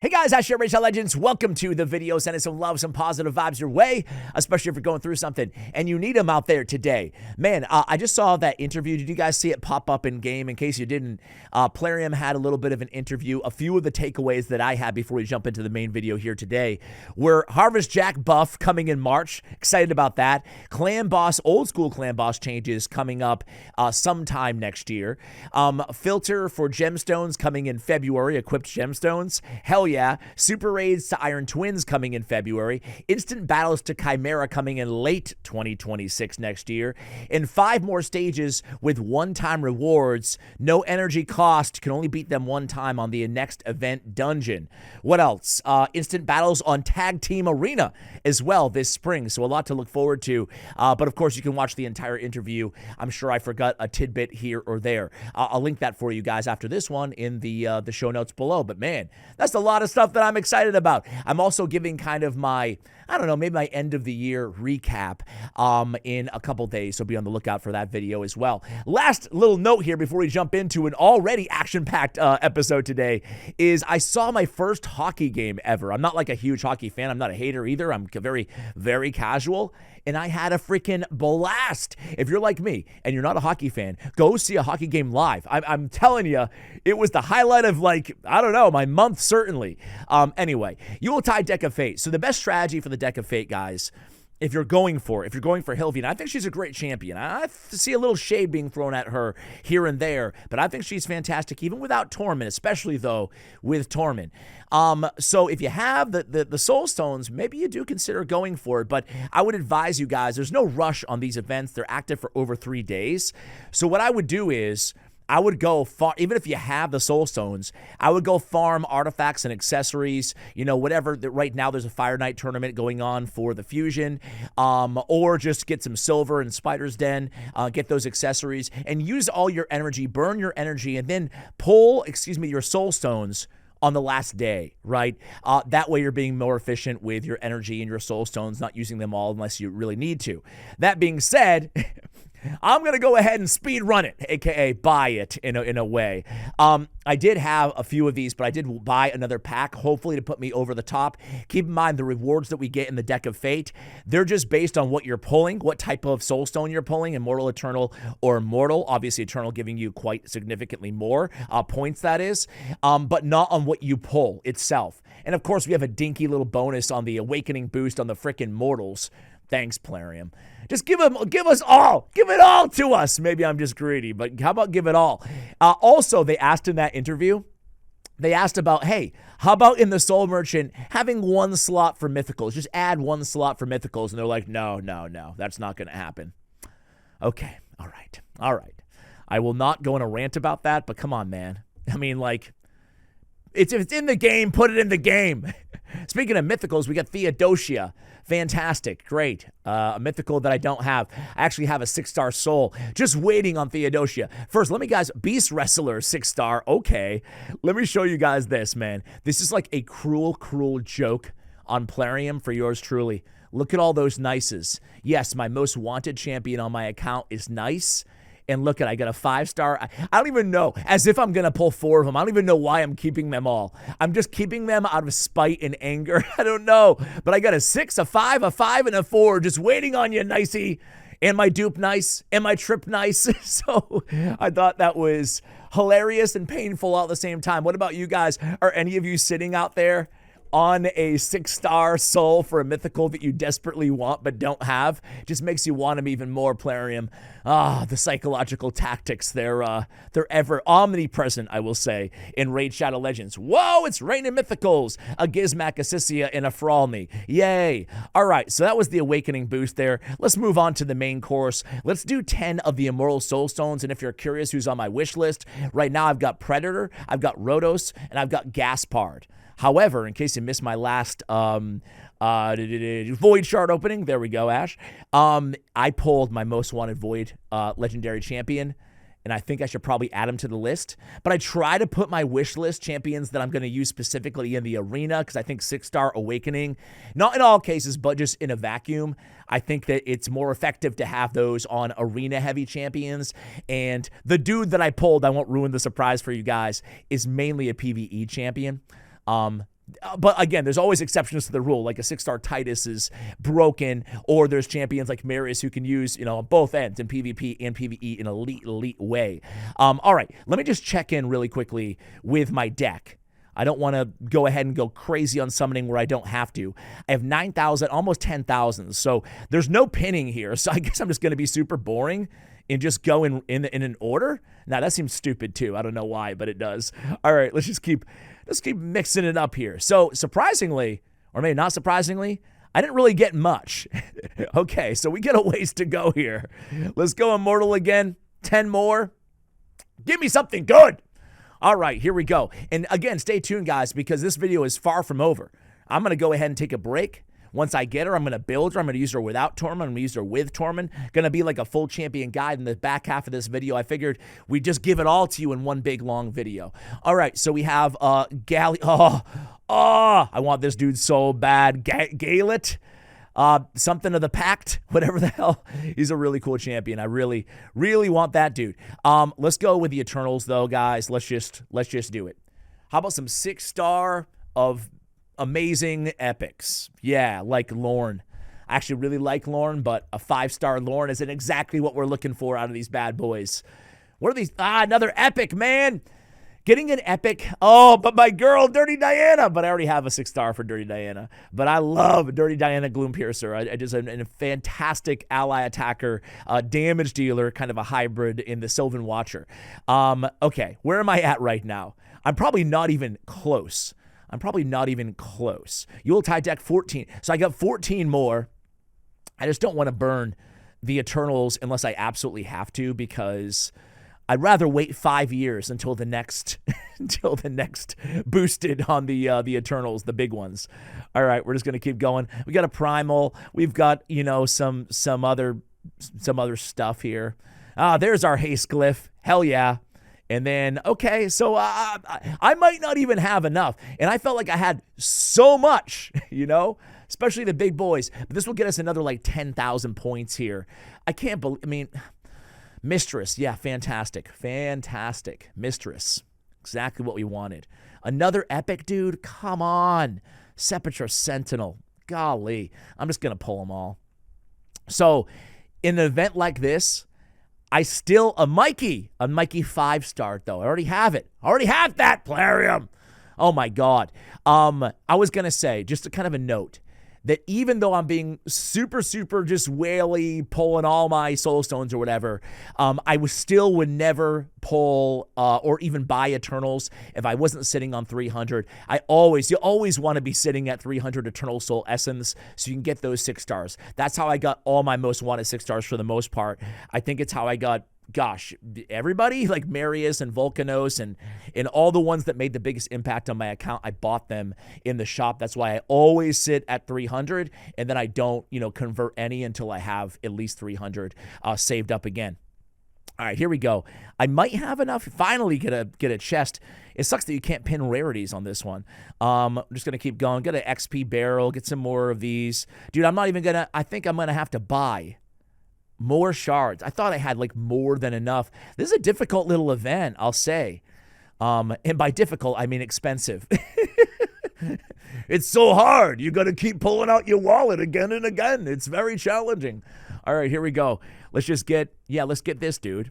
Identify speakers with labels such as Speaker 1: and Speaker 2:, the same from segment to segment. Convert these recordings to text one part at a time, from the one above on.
Speaker 1: Hey guys, I share Rachel Legends. Welcome to the video. Sending some love, some positive vibes your way, especially if you're going through something and you need them out there today. Man, I just saw that interview. Did you guys see it pop up in game? In case you didn't, Plarium had a little bit of an interview. A few of the takeaways that I had before we jump into the main video here today were Harvest Jack buff coming in March. Excited about that. Clan Boss, old school Clan Boss changes coming up sometime next year. Filter for gemstones coming in February, equipped gemstones. Hell yeah. Super Raids to Iron Twins coming in February. Instant Battles to Chimera coming in late 2026 next year. And 5 more stages with one-time rewards. No energy cost. Can only beat them one time on the next event dungeon. What else? Instant Battles on Tag Team Arena as well this spring. So a lot to look forward to. But of course, you can watch the entire interview. I'm sure I forgot a tidbit here or there. I'll link that for you guys after this one in the show notes below. But man, that's a lot of stuff that I'm excited about. I'm also giving kind of my, I don't know, maybe my end of the year recap in a couple days, so be on the lookout for that video as well. Last little note here before we jump into an already action-packed episode today is I saw my first hockey game ever. I'm not like a huge hockey fan. I'm not a hater either. I'm very, very casual, and I had a freaking blast. If you're like me and you're not a hockey fan, go see a hockey game live. I'm telling you, it was the highlight of, like, I don't know, my month certainly. Anyway, Yuletide Deck of Fate. So the best strategy for the Deck of Fate, guys, if you're going for Hilvi, and I think she's a great champion. I see a little shade being thrown at her here and there, but I think she's fantastic, even without Torment, especially, though, with Torment. So if you have the Soul Stones, maybe you do consider going for it, but I would advise you guys, there's no rush on these events. They're active for over 3 days. So what I would do is, I would go far, even if you have the Soul Stones, I would go farm artifacts and accessories, you know, whatever. Right now there's a Fire Knight tournament going on for the Fusion, or just get some silver in Spider's Den, get those accessories, and use all your energy, burn your energy, and then pull, your Soul Stones on the last day, right? That way you're being more efficient with your energy and your Soul Stones, not using them all unless you really need to. That being said, I'm going to go ahead and speed run it, aka buy it in a way. I did have a few of these, but I did buy another pack, hopefully to put me over the top. Keep in mind the rewards that we get in the Deck of Fate, they're just based on what you're pulling, what type of Soul Stone you're pulling, Immortal, Eternal, or Mortal. Obviously, Eternal giving you quite significantly more points, that is, but not on what you pull itself. And of course, we have a dinky little bonus on the Awakening boost on the frickin' Mortals. Thanks, Plarium. Just give us all. Give it all to us. Maybe I'm just greedy, but how about give it all? Also, they asked in that interview, they asked about, hey, how about in the Soul Merchant having 1 slot for Mythicals? Just add 1 slot for Mythicals. And they're like, no, that's not going to happen. Okay, all right. I will not go on a rant about that, but come on, man. I mean, like, if it's in the game, put it in the game. Speaking of Mythicals, we got Theodosia. Fantastic. Great. A mythical that I don't have. I actually have a 6-star soul. Just waiting on Theodosia. First, let me guys, Beast Wrestler, 6-star. Okay. Let me show you guys this, man. This is like a cruel, cruel joke on Plarium for yours truly. Look at all those nices. Yes, my most wanted champion on my account is nice. And look at, I got a 5-star. I don't even know, as if I'm going to pull 4 of them. I don't even know why I'm keeping them all. I'm just keeping them out of spite and anger. I don't know. But I got a 6, a 5, and a 4 just waiting on you, nicey. And my dupe nice, and my trip nice. So I thought that was hilarious and painful all at the same time. What about you guys? Are any of you sitting out there on a 6-star soul for a mythical that you desperately want but don't have? Just makes you want them even more, Plarium. The psychological tactics, they're ever omnipresent, I will say, in Raid Shadow Legends. Whoa, it's raining mythicals! A Gizmak, a Sissia, and a Fralny. Yay! Alright, so that was the Awakening boost there. Let's move on to the main course. Let's do 10 of the Immortal Soul Stones, and if you're curious who's on my wish list, right now I've got Predator, I've got Rhodos, and I've got Gaspard. However, in case you missed my last Void Shard opening, there we go, Ash. I pulled my most wanted Void legendary champion, and I think I should probably add him to the list. But I try to put my wish list champions that I'm going to use specifically in the arena, because I think 6-star Awakening, not in all cases, but just in a vacuum, I think that it's more effective to have those on arena-heavy champions. And the dude that I pulled, I won't ruin the surprise for you guys, is mainly a PvE champion. But again, there's always exceptions to the rule. Like a 6-star Titus is broken, or there's champions like Marius who can use, both ends in PvP and PvE in an elite way. All right, let me just check in really quickly with my deck. I don't want to go ahead and go crazy on summoning where I don't have to. I have 9,000, almost 10,000. So there's no pinning here. So I guess I'm just going to be super boring and just go in an order. Now that seems stupid too. I don't know why, but it does. All right, let's keep mixing it up here. So surprisingly, or maybe not surprisingly, I didn't really get much. Okay, so we get a ways to go here. Let's go Immortal again. 10 more. Give me something good. All right, here we go. And again, stay tuned, guys, because this video is far from over. I'm going to go ahead and take a break. Once I get her, I'm going to build her. I'm going to use her without Tormund. I'm going to use her with Tormund. Going to be like a full champion guide in the back half of this video. I figured we'd just give it all to you in one big, long video. All right, so we have Gally. Oh, I want this dude so bad. Gaelet. Something of the Pact, whatever the hell. He's a really cool champion. I really, really want that dude. Let's go with the Eternals, though, guys. Let's just do it. How about some 6-star of amazing epics? Yeah, like Lorne. I actually really like Lorne, but a 5-star Lorne isn't exactly what we're looking for out of these bad boys. What are these? Another epic, man. Getting an epic. Oh, but my girl, Dirty Diana. But I already have a 6-star for Dirty Diana. But I love Dirty Diana Gloompiercer. I just a fantastic ally attacker, damage dealer, kind of a hybrid in the Sylvan Watcher. Okay, where am I at right now? I'm probably not even close. Yuletide deck 14. So I got 14 more. I just don't want to burn the Eternals unless I absolutely have to, because I'd rather wait 5 years until the next boosted on the Eternals, the big ones. All right, we're just gonna keep going. We got a Primal. We've got some other stuff here. There's our Haste Glyph. Hell yeah. And then, okay, so I might not even have enough. And I felt like I had so much, especially the big boys. But this will get us another like 10,000 points here. I can't believe, Mistress, yeah, fantastic. Mistress, exactly what we wanted. Another epic, dude, come on. Sepulchre Sentinel, golly. I'm just going to pull them all. So, in an event like this, a Mikey 5-star, though. I already have it. I already have that, Plarium. Oh, my God. I was going to say, just a kind of a note, that even though I'm being super just whaley, pulling all my Soulstones or whatever, I would never pull or even buy Eternals if I wasn't sitting on 300. You always want to be sitting at 300 Eternal Soul Essence so you can get those 6-stars. That's how I got all my most wanted 6-stars for the most part. I think it's how I got, gosh, everybody, like Marius and Volcanos and all the ones that made the biggest impact on my account. I bought them in the shop. That's why I always sit at 300, and then I don't, convert any until I have at least 300 saved up again. All right, here we go. I might have enough. Finally get a chest. It sucks that you can't pin rarities on this one. I'm just going to keep going. Get an XP barrel. Get some more of these. Dude, I think I'm going to have to buy more shards. I thought I had like more than enough. This is a difficult little event, I'll say. And by difficult, I mean expensive. It's so hard. You got to keep pulling out your wallet again and again. It's very challenging. All right, here we go. Let's get this dude.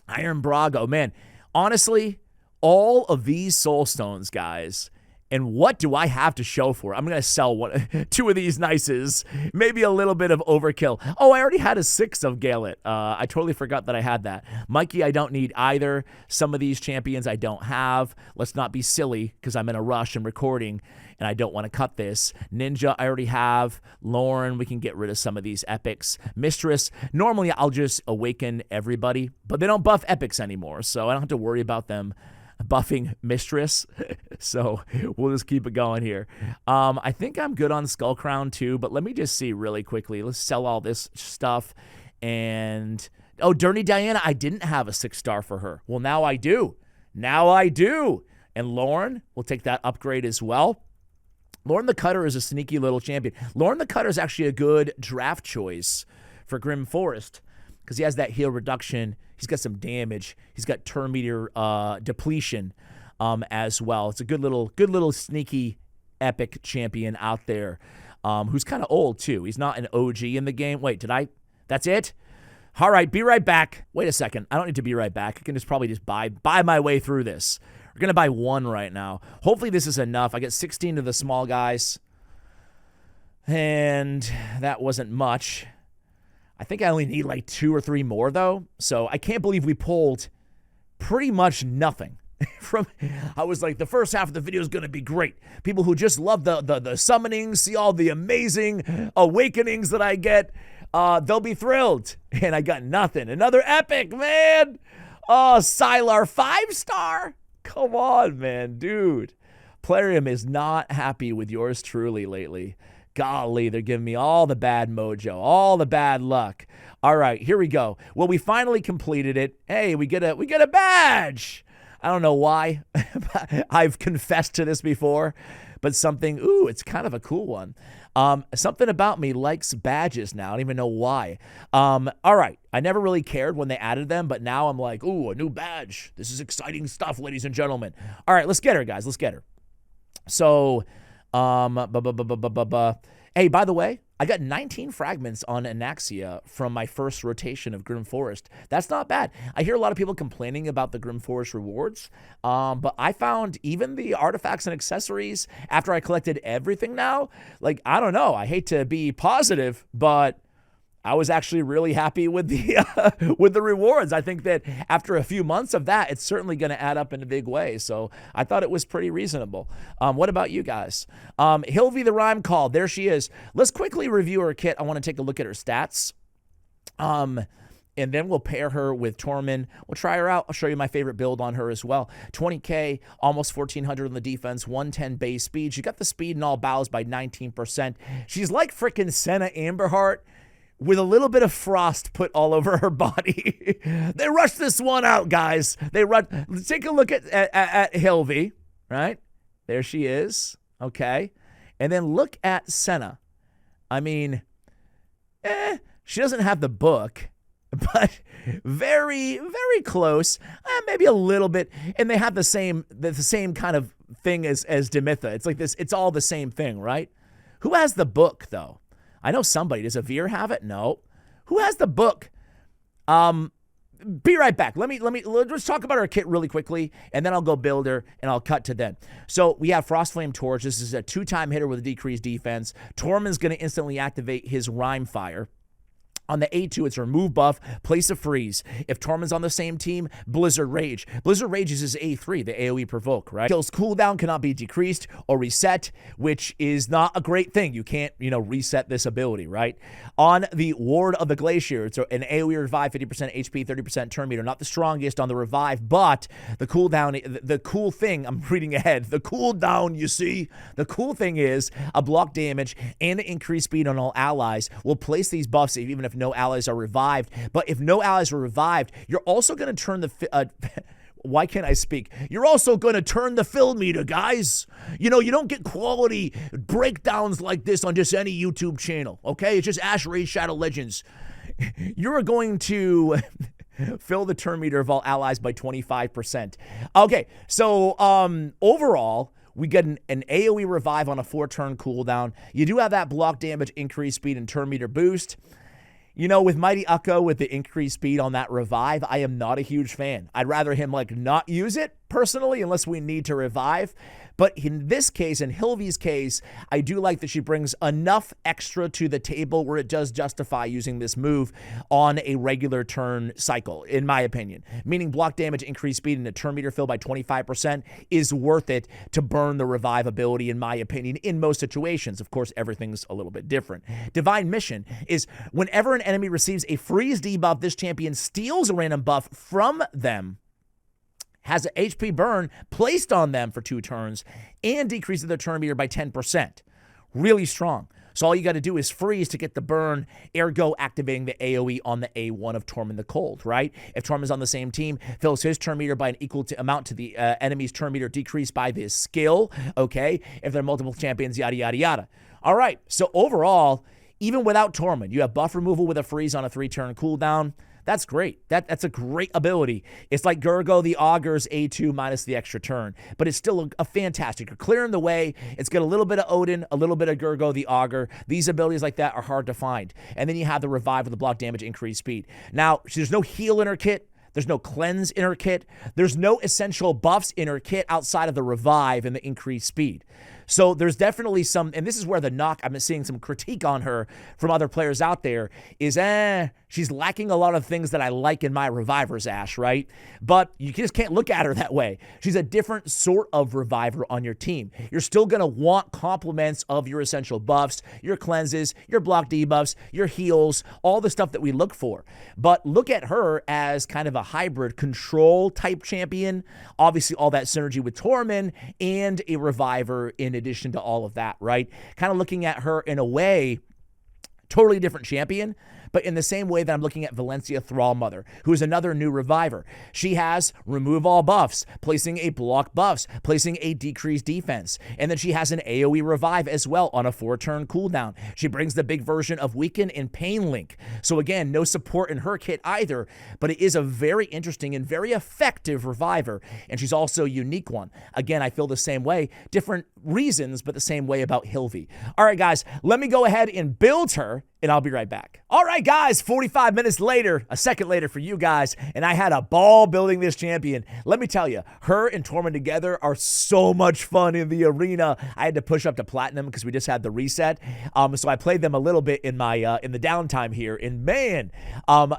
Speaker 1: Iron Brago, man. Honestly, all of these Soulstones, guys, and what do I have to show for it? I'm going to sell 2 of these nices. Maybe a little bit of overkill. Oh, I already had a 6 of Gaelet. I totally forgot that I had that. Mikey, I don't need either. Some of these champions I don't have. Let's not be silly because I'm in a rush and recording and I don't want to cut this. Ninja, I already have. Lorne, we can get rid of some of these epics. Mistress, normally I'll just awaken everybody, but they don't buff epics anymore, so I don't have to worry about them buffing Mistress. So we'll just keep it going here. I think I'm good on Skull Crown too, but let me just see really quickly. Let's sell all this stuff. And oh, Dirty Diana, I didn't have a 6-star for her. Well, now I do. And Lorne, we'll take that upgrade as well. Lorne the Cutter is a sneaky little champion. Lorne the Cutter is actually a good draft choice for Grim Forest because he has that heal reduction. He's got some damage. He's got turn meter depletion as well. It's a good little sneaky epic champion out there, who's kind of old too. He's not an OG in the game. Wait, that's it? All right, be right back. Wait a second. I don't need to be right back. I can probably just buy my way through this. We're going to buy one right now. Hopefully this is enough. I get 16 to the small guys. And that wasn't much. I think I only need like 2 or 3 more, though. So I can't believe we pulled pretty much nothing. I was like, the first half of the video is going to be great. People who just love the summonings, see all the amazing awakenings that I get, they'll be thrilled. And I got nothing. Another epic, man. Oh, Sylar 5-star. Come on, man, dude. Plarium is not happy with yours truly lately. Golly, they're giving me all the bad mojo, all the bad luck. All right, here we go. Well, we finally completed it. Hey, we get a badge. I don't know why. I've confessed to this before, but something, it's kind of a cool one. Something about me likes badges now. I don't even know why. All right. I never really cared when they added them, but now I'm like, a new badge. This is exciting stuff, ladies and gentlemen. All right, let's get her, guys. Let's get her. So, hey, by the way, I got 19 fragments on Anaxia from my first rotation of Grim Forest. That's not bad. I hear a lot of people complaining about the Grim Forest rewards, but I found even the artifacts and accessories after I collected everything now, like, I don't know. I hate to be positive, but I was actually really happy with the rewards. I think that after a few months of that, it's certainly going to add up in a big way. So I thought it was pretty reasonable. What about you guys? Hilvi the Rime-Called. There she is. Let's quickly review her kit. I want to take a look at her stats. And then we'll pair her with Tormund. We'll try her out. I'll show you my favorite build on her as well. 20k, almost 1400 on the defense, 110 base speed. She got the speed in all battles by 19%. She's like freaking Senna Amberheart, with a little bit of frost put all over her body. They rushed this one out, guys. Let's take a look at Hilvi, right? There she is. Okay. And then look at Senna. I mean, she doesn't have the book, but very, very close. Maybe a little bit. And they have the same kind of thing as Demitha. It's like this. It's all the same thing, right? Who has the book, though? I know somebody. Does Avir have it? No. Who has the book? Be right back. Let's talk about our kit really quickly, and then I'll go build her, and I'll cut to then. So we have Frostflame Torch. This is a 2-time hitter with a decreased defense. Tormund's going to instantly activate his Rime Fire. On the A2, it's remove buff, place a freeze. If Tormund's on the same team, Blizzard Rage. Blizzard Rage is his A3, the AoE provoke, right? Kill's cooldown cannot be decreased or reset, which is not a great thing. You can't, reset this ability, right? On the Ward of the Glacier, it's an AoE revive, 50% HP, 30% turn meter. Not the strongest on the revive, but the cooldown, the cool thing, I'm reading ahead, the cooldown, you see? The cool thing is a block damage and increased speed on all allies will place these buffs even if no allies are revived. But if no allies are revived, you're also going to turn the why can't I speak? You're also going to turn the fill meter, guys. You don't get quality breakdowns like this on just any YouTube channel, okay? It's just Ash Raid Shadow Legends. You're going to fill the turn meter of all allies by 25%. Okay, so overall, we get an AoE revive on a 4-turn cooldown. You do have that block damage, increased speed, and turn meter boost. With Mighty Ukko, with the increased speed on that revive, I am not a huge fan. I'd rather him, not use it, personally, unless we need to revive. But in this case, in Hilvi's case, I do like that she brings enough extra to the table where it does justify using this move on a regular turn cycle, in my opinion. Meaning block damage, increased speed, and a turn meter fill by 25% is worth it to burn the revive ability, in my opinion, in most situations. Of course, everything's a little bit different. Divine Mission is whenever an enemy receives a freeze debuff, this champion steals a random buff from them, has an HP burn placed on them for 2 turns, and decreases their turn meter by 10%. Really strong. So all you got to do is freeze to get the burn, ergo activating the AoE on the A1 of Tormund the Cold, right? If Tormund's on the same team, fills his turn meter by an equal amount to the enemy's turn meter decreased by this skill, okay? If they're multiple champions, yada, yada, yada. All right, so overall, even without Tormund, you have buff removal with a freeze on a 3-turn cooldown. That's great. That's a great ability. It's like Gurgo the Augur's A2 minus the extra turn, but it's still a fantastic. You're clearing the way. It's got a little bit of Odin, a little bit of Gurgo the Augur. These abilities like that are hard to find. And then you have the Revive with the block damage, increased speed. Now, there's no heal in her kit. There's no cleanse in her kit. There's no essential buffs in her kit outside of the Revive and the increased speed. So there's definitely some, and this is where the knock, I've been seeing some critique on her from other players out there, is she's lacking a lot of things that I like in my Revivers, Ash, right? But you just can't look at her that way. She's a different sort of Reviver on your team. You're still going to want complements of your essential buffs, your cleanses, your block debuffs, your heals, all the stuff that we look for. But look at her as kind of a hybrid control type champion. Obviously, all that synergy with Tormund and a Reviver in addition to all of that, right? Kind of looking at her in a way, totally different champion, but in the same way that I'm looking at Valencia Thrallmother, who is another new Reviver. She has remove all buffs, placing a block buffs, placing a decreased defense, and then she has an AoE Revive as well on a 4-turn cooldown. She brings the big version of Weaken and Pain Link. So again, no support in her kit either, but it is a very interesting and very effective Reviver, and she's also a unique one. Again, I feel the same way, different reasons, but the same way about Hilvi. All right, guys, let me go ahead and build her, and I'll be right back. All right, guys, 45 minutes later, a second later for you guys, and I had a ball building this champion. Let me tell you, her and Tormund together are so much fun in the arena. I had to push up to Platinum because we just had the reset. So I played them a little bit in my in the downtime here, and man,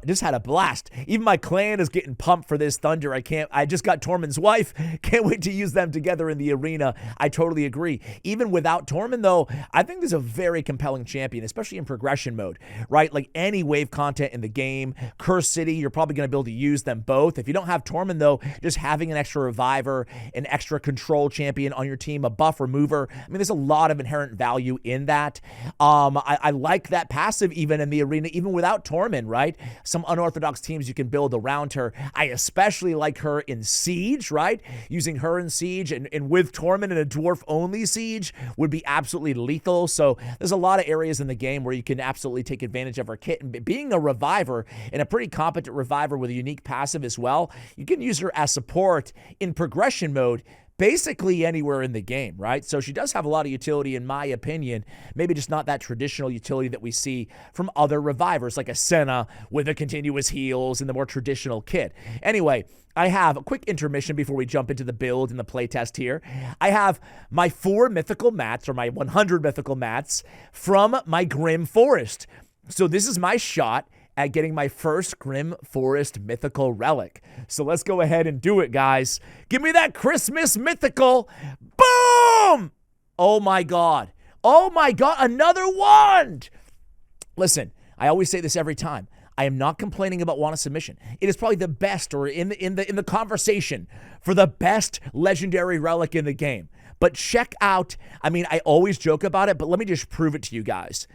Speaker 1: just had a blast. Even my clan is getting pumped for this Thunder. I just got Tormund's wife. Can't wait to use them together in the arena. I totally agree. Even without Tormund, though, I think this is a very compelling champion, especially in progression mode, right? Like any wave content in the game, Curse City, you're probably going to be able to use them both. If you don't have Tormund, though, just having an extra Reviver, an extra control champion on your team, a buff remover, I mean, there's a lot of inherent value in that. I like that passive even in the arena, even without Tormund, right? Some unorthodox teams you can build around her. I especially like her in Siege, right? Using her in Siege and with Tormund in a dwarf-only Siege would be absolutely lethal. So there's a lot of areas in the game where you can absolutely take advantage of her kit. And being a Reviver and a pretty competent Reviver with a unique passive as well, you can use her as support in progression mode basically anywhere in the game, right? So she does have a lot of utility in my opinion, maybe just not that traditional utility that we see from other Revivers like a Senna with the continuous heals and the more traditional kit. Anyway, I have a quick intermission before we jump into the build and the playtest here. I have my 4 mythical mats, or my 100 mythical mats from my Grim Forest. So this is my shot at getting my first Grim Forest mythical relic. So let's go ahead and do it, guys. Give me that Christmas mythical. Boom! Oh my God. Oh my God, another wand! Listen, I always say this every time. I am not complaining about Wand of Submission. It is probably the best, or in the conversation for the best legendary relic in the game. But check out, I mean, I always joke about it, but let me just prove it to you guys.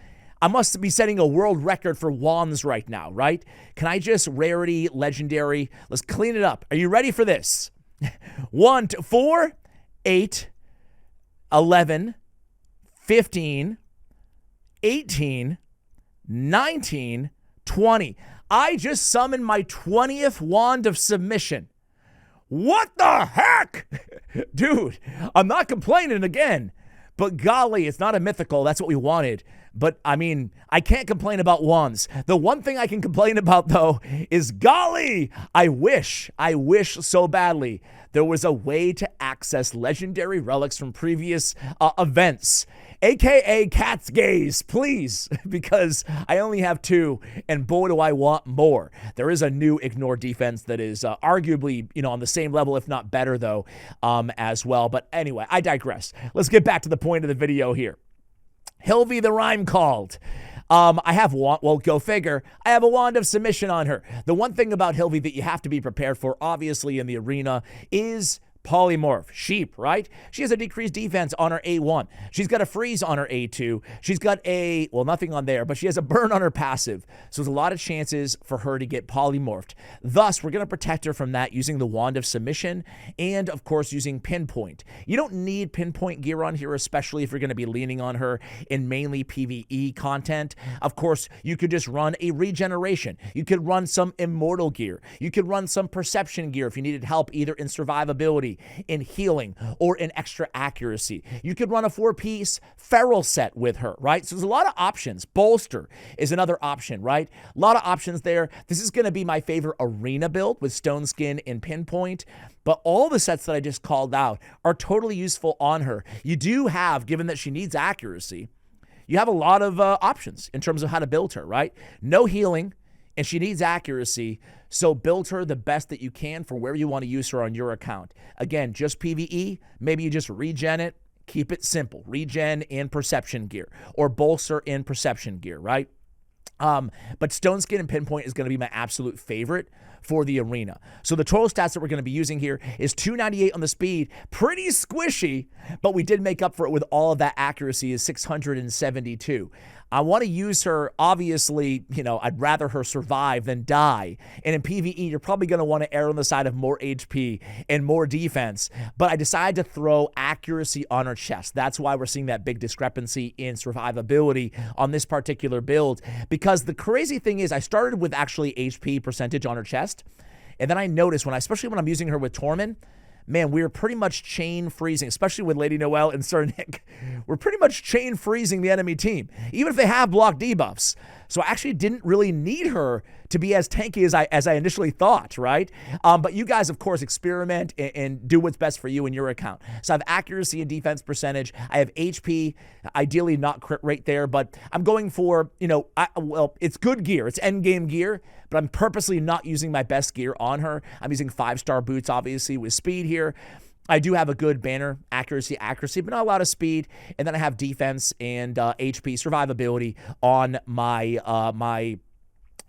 Speaker 1: I must be setting a world record for wands right now, right? Can I just rarity, legendary? Let's clean it up. Are you ready for this? 1, 2, 4, 8, 11, 15, 18, 19, 20. I just summoned my 20th Wand of Submission. What the heck? Dude, I'm not complaining again. But golly, it's not a mythical. That's what we wanted. But, I mean, I can't complain about wands. The one thing I can complain about, though, is golly, I wish so badly there was a way to access legendary relics from previous events, a.k.a. Cat's Gaze, please, because I only have 2, and boy, do I want more. There is a new Ignore defense that is arguably, on the same level, if not better, though, as well. But anyway, I digress. Let's get back to the point of the video here. Hilvi the Rime-Called. I have well, go figure. I have a Wand of Submission on her. The one thing about Hilvi that you have to be prepared for, obviously, in the arena is polymorph, sheep, right? She has a decreased defense on her A1. She's got a freeze on her A2. She's got a, well, nothing on there, but she has a burn on her passive. So there's a lot of chances for her to get polymorphed. Thus, we're going to protect her from that using the Wand of Submission and, of course, using Pinpoint. You don't need Pinpoint gear on here, especially if you're going to be leaning on her in mainly PvE content. Of course, you could just run a regeneration. You could run some immortal gear. You could run some perception gear if you needed help either in survivability, in healing, or in extra accuracy. You could run a 4-piece feral set with her, right? So there's a lot of options. Bolster is another option, right? A lot of options there. This is going to be my favorite arena build with Stone Skin and Pinpoint, but all the sets that I just called out are totally useful on her. You do have, given that she needs accuracy, you have a lot of options in terms of how to build her, right? No healing, and she needs accuracy, so build her the best that you can for where you want to use her on your account. Again, just PvE, maybe you just regen it, keep it simple. Regen in perception gear, or bolster in perception gear, right? But Stone Skin and Pinpoint is going to be my absolute favorite for the arena. So the total stats that we're going to be using here is 298 on the speed, pretty squishy, but we did make up for it with all of that accuracy is 672. I want to use her, obviously, you know, I'd rather her survive than die. And in PvE, you're probably going to want to err on the side of more HP and more defense. But I decided to throw accuracy on her chest. That's why we're seeing that big discrepancy in survivability on this particular build. Because the crazy thing is, I started with actually HP percentage on her chest. And then I noticed, especially when I'm using her with Tormund, man, we're pretty much chain freezing, especially with Lady Noelle and Sir Nick. We're pretty much chain freezing the enemy team, even if they have block debuffs. So I actually didn't really need her to be as tanky as I initially thought, right? But you guys, of course, experiment and do what's best for you in your account. So I have accuracy and defense percentage. I have HP, ideally not crit rate there, but I'm going for, you know, well, it's good gear. It's end game gear, but I'm purposely not using my best gear on her. I'm using 5-star boots, obviously, with speed here. I do have a good banner, accuracy, but not a lot of speed. And then I have defense and HP, survivability on my my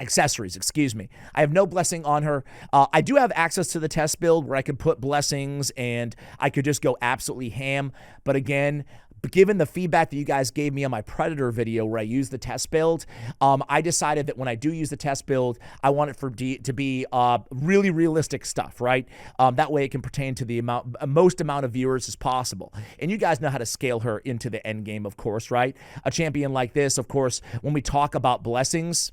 Speaker 1: accessories, excuse me. I have no blessing on her. I do have access to the test build where I could put blessings and I could just go absolutely ham. But again, given the feedback that you guys gave me on my Predator video where I used the test build, I decided that when I do use the test build, I want it to be really realistic stuff, right? That way it can pertain to the most amount of viewers as possible. And you guys know how to scale her into the end game, of course, right? A champion like this, of course, when we talk about blessings,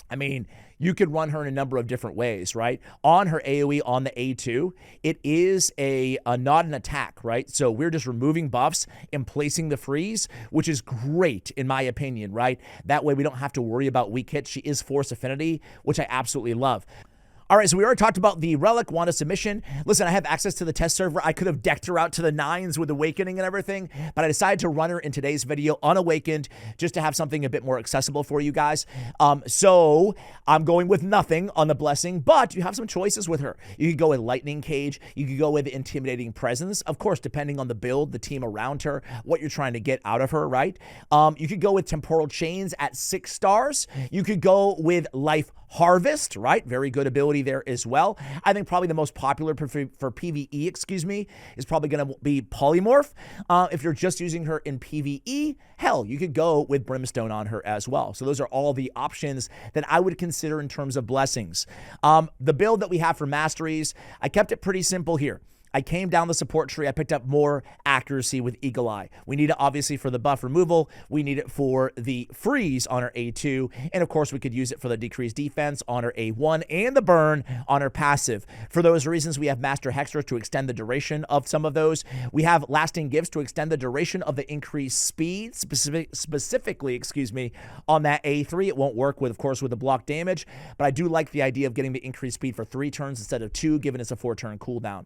Speaker 1: I mean, you could run her in a number of different ways, right? On her AoE on the A2, it is not an attack, right? So we're just removing buffs and placing the freeze, which is great in my opinion, right? That way we don't have to worry about weak hits. She is force affinity, which I absolutely love. All right, so we already talked about the Relic Wand of Submission. Listen, I have access to the test server. I could have decked her out to the 9s with Awakening and everything, but I decided to run her in today's video unawakened just to have something a bit more accessible for you guys. So I'm going with nothing on the Blessing, but you have some choices with her. You could go with Lightning Cage. You could go with Intimidating Presence, of course, depending on the build, the team around her, what you're trying to get out of her, right? You could go with Temporal Chains at 6 stars. You could go with Life Harvest, right? Very good ability there as well. I think probably the most popular for PvE, excuse me, is probably going to be Polymorph. If you're just using her in PvE, hell, you could go with Brimstone on her as well. So those are all the options that I would consider in terms of blessings. The build that we have for masteries, I kept it pretty simple here. I came down the support tree. I picked up more accuracy with Eagle Eye. We need it obviously for the buff removal. We need it for the freeze on our A2. And of course, we could use it for the decreased defense on our A1 and the burn on our passive. For those reasons, we have Master Hexer to extend the duration of some of those. We have Lasting Gifts to extend the duration of the increased speed, specifically, excuse me, on that A3. It won't work with, of course, with the block damage, but I do like the idea of getting the increased speed for 3 turns instead of 2, given it's a 4-turn cooldown.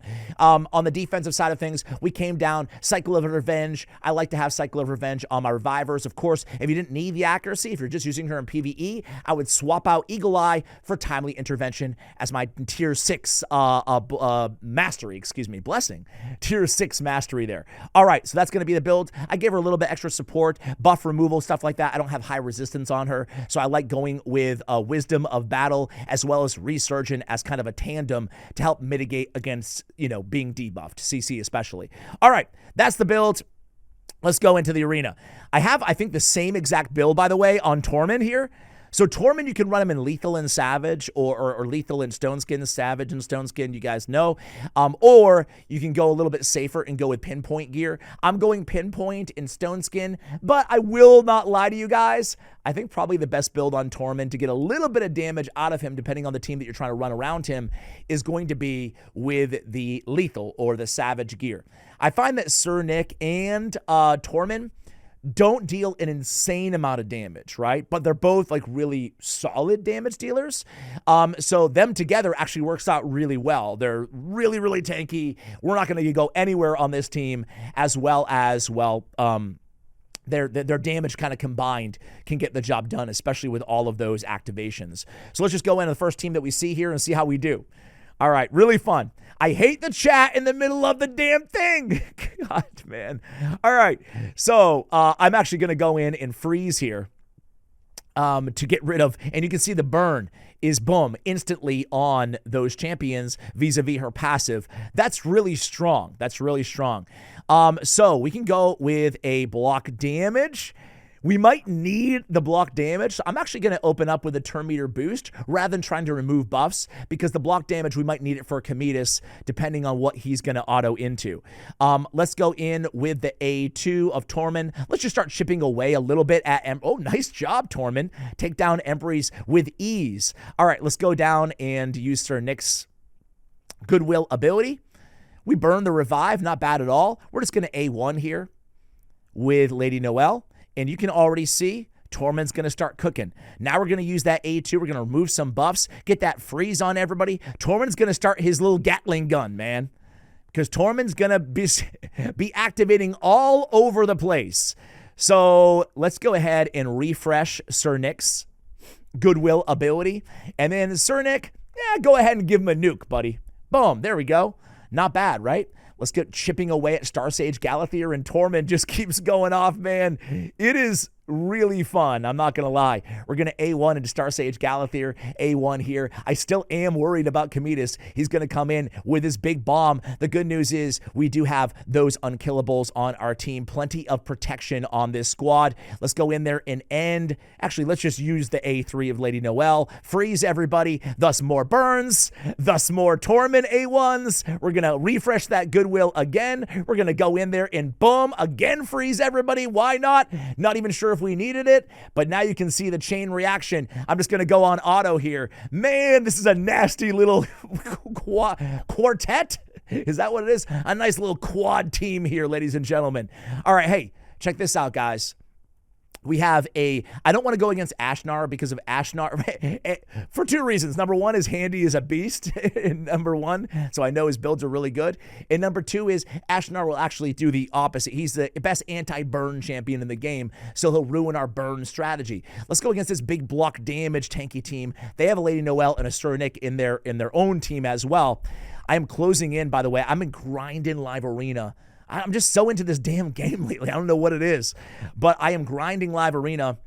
Speaker 1: On the defensive side of things, we came down Cycle of Revenge. I like to have Cycle of Revenge on my Revivers. Of course, if you didn't need the accuracy, if you're just using her in PvE, I would swap out Eagle Eye for Timely Intervention as my Tier 6 mastery, excuse me, blessing. Tier 6 mastery there. All right, so that's going to be the build. I gave her a little bit extra support, buff removal, stuff like that. I don't have high resistance on her, so I like going with Wisdom of Battle as well as Resurgent as kind of a tandem to help mitigate against, you know, being being debuffed, CC especially. All right, that's the build. Let's go into the arena. I have, I think, the same exact build, by the way, on Tormund here. So Tormund, you can run him in Lethal and Savage, or Lethal and Stone Skin, Savage and Stone Skin, you guys know. Or you can go a little bit safer and go with Pinpoint gear. I'm going Pinpoint in Stone Skin, but I will not lie to you guys. I think probably the best build on Tormund to get a little bit of damage out of him, depending on the team that you're trying to run around him, is going to be with the Lethal or the Savage gear. I find that Sir Nick and Tormund don't deal an insane amount of damage, right? But they're both like really solid damage dealers. So them together actually works out really well. They're really, really tanky. We're not going to go anywhere on this team, as well as, well, their damage kind of combined can get the job done, especially with all of those activations. So let's just go into the first team that we see here and see how we do. All right, really fun. I hate the chat in the middle of the damn thing. God, man. All right, so I'm actually going to go in and freeze here to get rid of, and you can see the burn is, boom, instantly on those champions vis-a-vis her passive. That's really strong. That's really strong. So we can go with a block damage. We might need the block damage, so I'm actually going to open up with a turn meter boost rather than trying to remove buffs, because the block damage, we might need it for Cometus, depending on what he's going to auto into. Let's go in with the A2 of Tormund. Let's just start chipping away a little bit at oh, nice job, Tormund. Take down Emprys with ease. All right, let's go down and use Sir Nick's Goodwill ability. We burn the revive, not bad at all. We're just going to A1 here with Lady Noelle. And you can already see Tormund's going to start cooking. Now we're going to use that A2. We're going to remove some buffs, get that freeze on everybody. Tormund's going to start his little Gatling gun, man, because Tormund's going to be activating all over the place. So let's go ahead and refresh Sir Nick's Goodwill ability. And then Sir Nick, yeah, go ahead and give him a nuke, buddy. Boom, there we go. Not bad, right? Let's get chipping away at Star Sage Galathier, and Tormund just keeps going off, man. It is really fun. I'm not going to lie. We're going to A1 into Star Sage Galathier, A1 here. I still am worried about Cometus. He's going to come in with his big bomb. The good news is we do have those unkillables on our team. Plenty of protection on this squad. Let's go in there and end. Actually, let's just use the A3 of Lady Noelle. Freeze everybody. Thus more burns. Thus more Tormund A1s. We're going to refresh that Goodwill again. We're going to go in there and boom, again freeze everybody. Why not? Not even sure if we needed it, but now you can see the chain reaction. I'm just going to go on auto here. Man, this is a nasty little quartet. Is that what it is? A nice little quad team here, ladies and gentlemen. All right, hey, check this out, guys. We have I don't want to go against Ashnar because of Ashnar for two reasons. Number one is Handy is a beast, number one, so I know his builds are really good. And number two is Ashnar will actually do the opposite. He's the best anti-burn champion in the game, so he'll ruin our burn strategy. Let's go against this big block damage tanky team. They have a Lady Noelle and a Sir Nick in their own team as well. I am closing in, by the way. I'm in grinding live arena. I'm just so into this damn game lately. I don't know what it is, but I am grinding live arena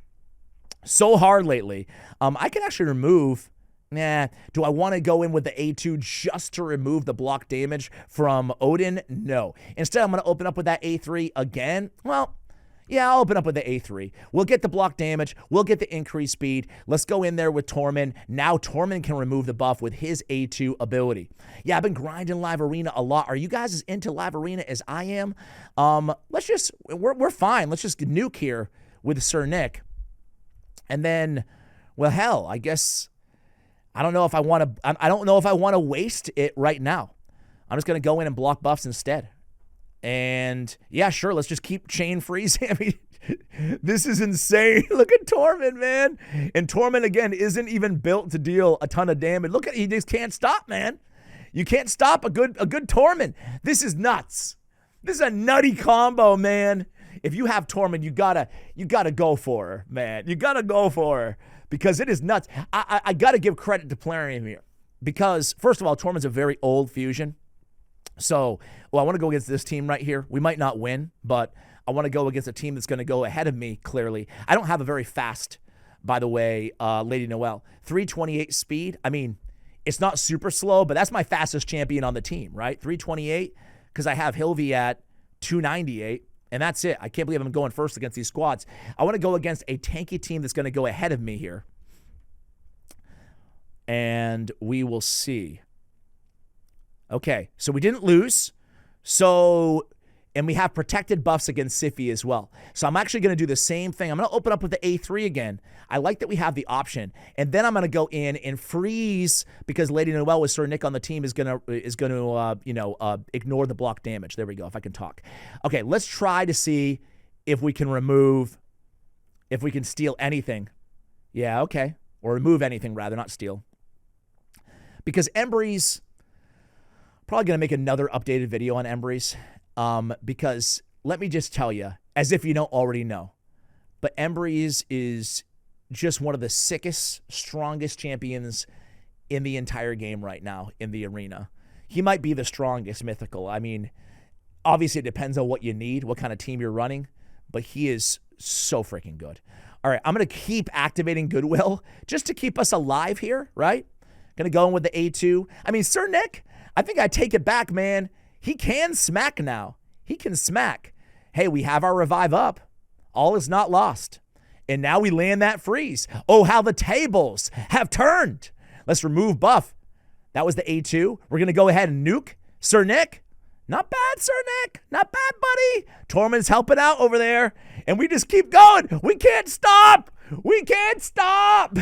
Speaker 1: so hard lately. I can actually remove, do I want to go in with the A2 just to remove the block damage from Odin? No. Instead, I'm going to open up with that A3 again. Well, yeah, I'll open up with the A3. We'll get the block damage. We'll get the increased speed. Let's go in there with Tormund. Now Tormund can remove the buff with his A2 ability. Yeah, I've been grinding live arena a lot. Are you guys as into live arena as I am? Let's just, we're fine. Let's just nuke here with Sir Nick. And then, well, hell, I guess, I don't know if I want to, I don't know if I want to waste it right now. I'm just going to go in and block buffs instead. And yeah, sure, let's just keep chain freezing. I mean, this is insane. Look at Tormund, man. And Tormund, again, isn't even built to deal a ton of damage. Look at, he just can't stop, man. You can't stop a good Tormund. This is nuts. This is a nutty combo, man. If you have Tormund, you gotta go for her, man. You gotta go for her because it is nuts. I gotta give credit to Plarium here because, first of all, Tormund's a very old fusion. So, well, I want to go against this team right here. We might not win, but I want to go against a team that's going to go ahead of me, clearly. I don't have a very fast, by the way, Lady Noelle. 328 speed. I mean, It's not super slow, but that's my fastest champion on the team, right? 328, because I have Hilvi at 298, and that's it. I can't believe I'm going first against these squads. I want to go against a tanky team that's going to go ahead of me here. And we will see. Okay, so we didn't lose. So, and we have protected buffs against Sify as well. So I'm actually going to do the same thing. I'm going to open up with the A3 again. I like that we have the option. And then I'm going to go in and freeze, because Lady Noelle with Sir Nick on the team is going to ignore the block damage. There we go, if I can talk. Okay, let's try to see if we can remove, if we can steal anything. Yeah, okay. Or remove anything, rather, not steal. Because Embry's, probably going to make another updated video on Embry's. Because let me just tell you, as if you don't already know, but Embry's is just one of the sickest, strongest champions in the entire game right now in the arena. He might be the strongest mythical. I mean, obviously it depends on what you need, what kind of team you're running, but he is so freaking good. All right, I'm going to keep activating Goodwill just to keep us alive here, right? Going to go in with the A2. I mean, Sir Nick, I think I take it back, man. He can smack now. He can smack. Hey, we have our revive up. All is not lost. And now we land that freeze. Oh, how the tables have turned. Let's remove buff. That was the A2. We're going to go ahead and nuke Sir Nick. Not bad, Sir Nick. Not bad, buddy. Tormund's helping out over there. And we just keep going. We can't stop. We can't stop.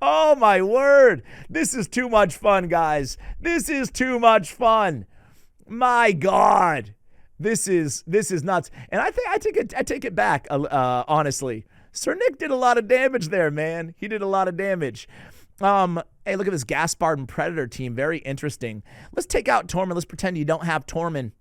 Speaker 1: Oh, my word. This is too much fun, guys. This is too much fun. My God. This is nuts. And I think I take it back, honestly. Sir Nick did a lot of damage there, man. He did a lot of damage. Hey, look at this Gaspard and Predator team. Very interesting. Let's take out Tormund. Let's pretend you don't have Tormund.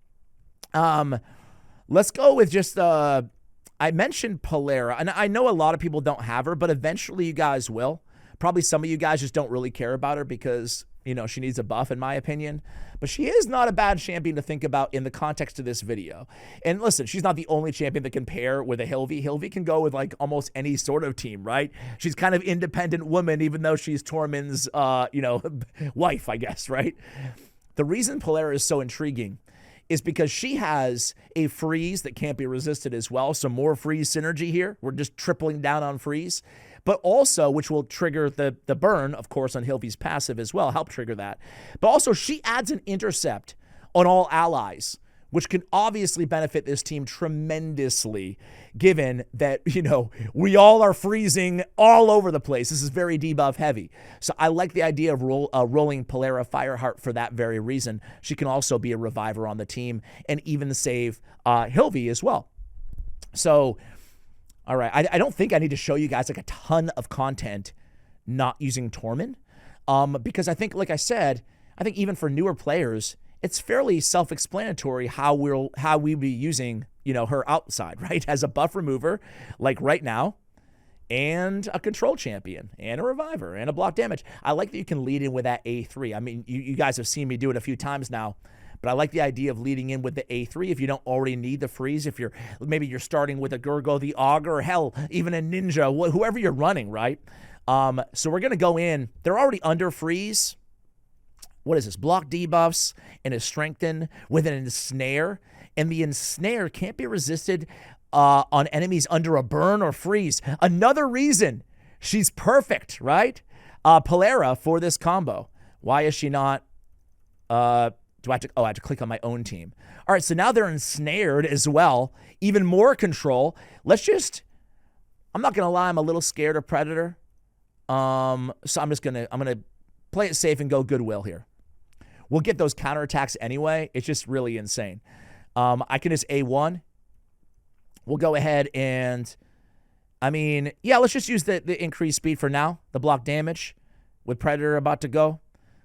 Speaker 1: Let's go with just I mentioned Polera, and I know a lot of people don't have her, but eventually you guys will. Probably some of you guys just don't really care about her because, you know, she needs a buff, in my opinion. But she is not a bad champion to think about in the context of this video. And listen, she's not the only champion that can pair with a Hilvi. Hilvi can go with, like, almost any sort of team, right? She's kind of independent woman, even though she's Tormund's, wife, I guess, right? The reason Polera is so intriguing is because she has a freeze that can't be resisted as well. So more freeze synergy here. We're just tripling down on freeze. But also, which will trigger the burn, of course, on Hilvi's passive as well, help trigger that. But also, she adds an intercept on all allies, which can obviously benefit this team tremendously, given that, you know, we all are freezing all over the place. This is very debuff heavy. So I like the idea of rolling Polera Fireheart for that very reason. She can also be a reviver on the team and even save Hilvi as well. So, all right, I don't think I need to show you guys like a ton of content not using Tormund, because I think, like I said, I think even for newer players, it's fairly self-explanatory how we be using, you know, her outside, right? As a buff remover, like right now, and a control champion, and a reviver, and a block damage. I like that you can lead in with that A3. I mean, you guys have seen me do it a few times now, but I like the idea of leading in with the A3 if you don't already need the freeze. If maybe you're starting with a Gurgo, the Augur, or hell, even a Ninja, whoever you're running, right? So we're going to go in. They're already under freeze. What is this? Block debuffs and a strengthen with an ensnare. And the ensnare can't be resisted on enemies under a burn or freeze. Another reason she's perfect, right? Polera for this combo. Why is she not... I have to click on my own team. All right, so now they're ensnared as well. Even more control. Let's just... I'm not going to lie, I'm a little scared of Predator. So I'm going to play it safe and go Goodwill here. We'll get those counterattacks anyway. It's just really insane. I can just A1. We'll go ahead and... I mean, yeah, let's just use the increased speed for now. The block damage with Predator about to go.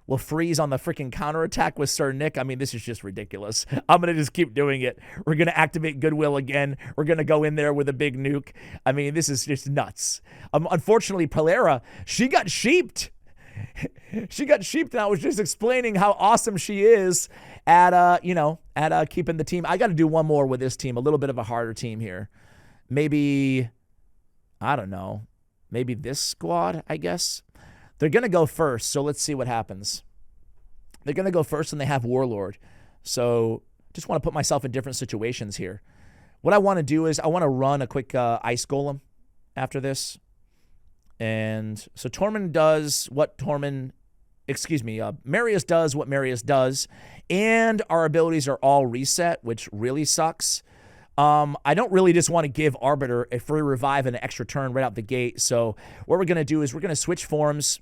Speaker 1: We'll freeze on the freaking counterattack with Sir Nick. I mean, this is just ridiculous. I'm going to just keep doing it. We're going to activate Goodwill again. We're going to go in there with a big nuke. I mean, this is just nuts. Unfortunately, Polera, she got sheeped. She got sheeped, and I was just explaining how awesome she is at, keeping the team. I got to do one more with this team, a little bit of a harder team here. Maybe, I don't know, maybe this squad, I guess. They're going to go first, so let's see what happens. They're going to go first, and they have Warlord. So just want to put myself in different situations here. What I want to do is I want to run a quick Ice Golem after this. And so Tormund does what Tormund, Marius does what Marius does, and our abilities are all reset, which really sucks. I don't really just want to give Arbiter a free revive and an extra turn right out the gate. So what we're going to do is we're going to switch forms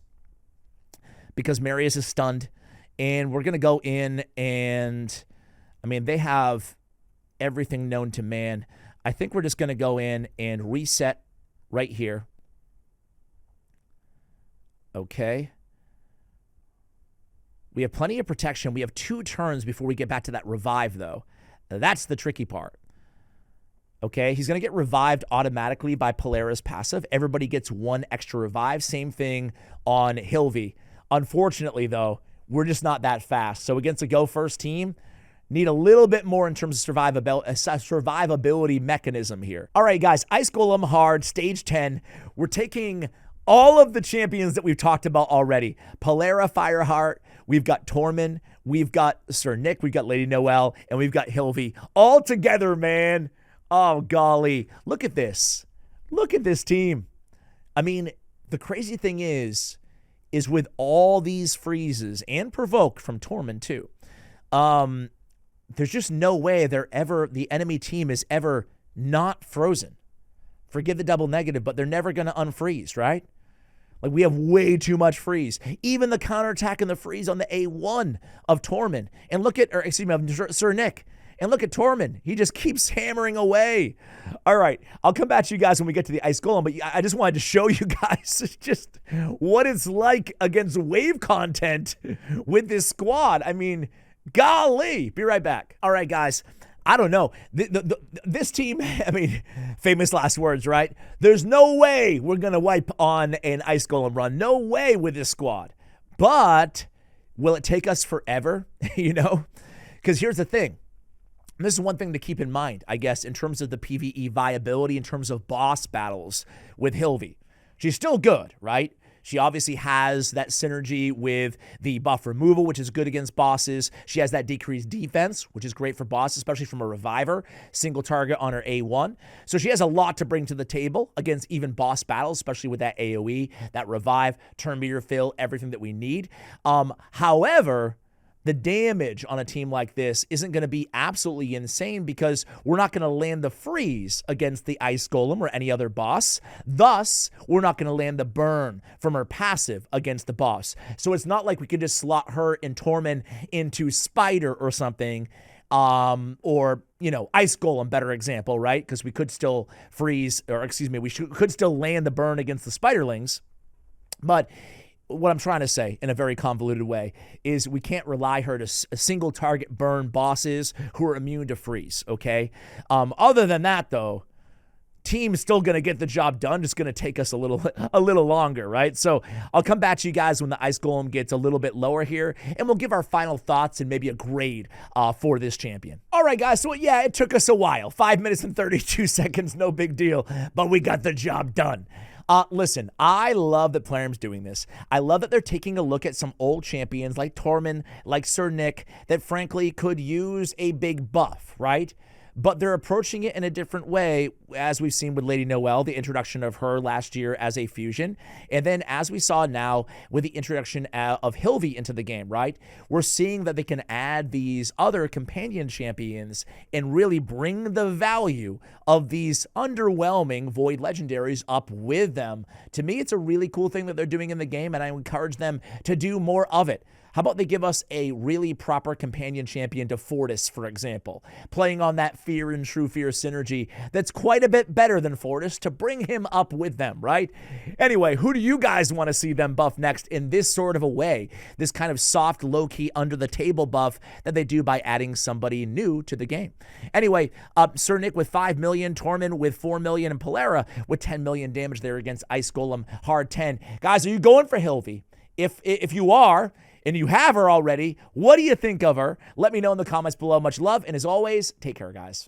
Speaker 1: because Marius is stunned, and we're going to go in and, I mean, they have everything known to man. I think we're just going to go in and reset right here. Okay. We have plenty of protection. We have 2 turns before we get back to that revive, though. That's the tricky part. Okay, he's going to get revived automatically by Polara's passive. Everybody gets 1 extra revive. Same thing on Hilvi. Unfortunately, though, we're just not that fast. So against a go-first team, need a little bit more in terms of survivability mechanism here. All right, guys, Ice Golem hard, stage 10. We're taking all of the champions that we've talked about already. Polara, Fireheart, we've got Tormund, we've got Sir Nick, we've got Lady Noelle, and we've got Hilvi. All together, man. Oh, golly. Look at this. Look at this team. I mean, the crazy thing is with all these freezes and provoke from Tormund too, there's just no way the enemy team is ever not frozen. Forgive the double negative, but they're never going to unfreeze, right? Like, we have way too much freeze. Even the counterattack and the freeze on the A1 of Tormund. And look at, Sir Nick. And look at Tormund. He just keeps hammering away. All right. I'll come back to you guys when we get to the Ice Golem, but I just wanted to show you guys just what it's like against wave content with this squad. I mean, golly. Be right back. All right, guys. I don't know. This team, I mean, famous last words, right? There's no way we're going to wipe on an Ice Golem run. No way with this squad. But will it take us forever? You know? Because here's the thing. This is one thing to keep in mind, I guess, in terms of the PvE viability, in terms of boss battles with Hilvi. She's still good, right? She obviously has that synergy with the buff removal, which is good against bosses. She has that decreased defense, which is great for bosses, especially from a reviver, single target on her A1. So she has a lot to bring to the table against even boss battles, especially with that AoE, that revive, turn meter fill, everything that we need. However, the damage on a team like this isn't going to be absolutely insane because we're not going to land the freeze against the Ice Golem or any other boss. Thus, we're not going to land the burn from her passive against the boss. So it's not like we could just slot her and Tormund into Spider or something, or, you know, Ice Golem, better example, right? Because we could still freeze, or excuse me, could still land the burn against the Spiderlings. But what I'm trying to say in a very convoluted way is we can't rely her to single target burn bosses who are immune to freeze, okay? Other than that, though, team's still going to get the job done, just going to take us a little longer, right? So I'll come back to you guys when the Ice Golem gets a little bit lower here, and we'll give our final thoughts and maybe a grade for this champion. All right, guys, so yeah, it took us a while. 5 minutes and 32 seconds, no big deal, but we got the job done. Listen, I love that Plarium's doing this. I love that they're taking a look at some old champions like Tormund, like Sir Nick, that frankly could use a big buff, right? But they're approaching it in a different way, as we've seen with Lady Noelle, the introduction of her last year as a fusion. And then as we saw now with the introduction of Hilvi into the game, right? We're seeing that they can add these other companion champions and really bring the value of these underwhelming Void Legendaries up with them. To me, it's a really cool thing that they're doing in the game, and I encourage them to do more of it. How about they give us a really proper companion champion to Fortis, for example, playing on that Fear and True Fear synergy that's quite a bit better than Fortis to bring him up with them, right? Anyway, who do you guys want to see them buff next in this sort of a way? This kind of soft, low-key, under-the-table buff that they do by adding somebody new to the game. Anyway, Sir Nick with 5 million, Tormund with 4 million, and Polara with 10 million damage there against Ice Golem, hard 10. Guys, are you going for Hilvi? If you are, and you have her already, what do you think of her? Let me know in the comments below. Much love, and as always, take care, guys.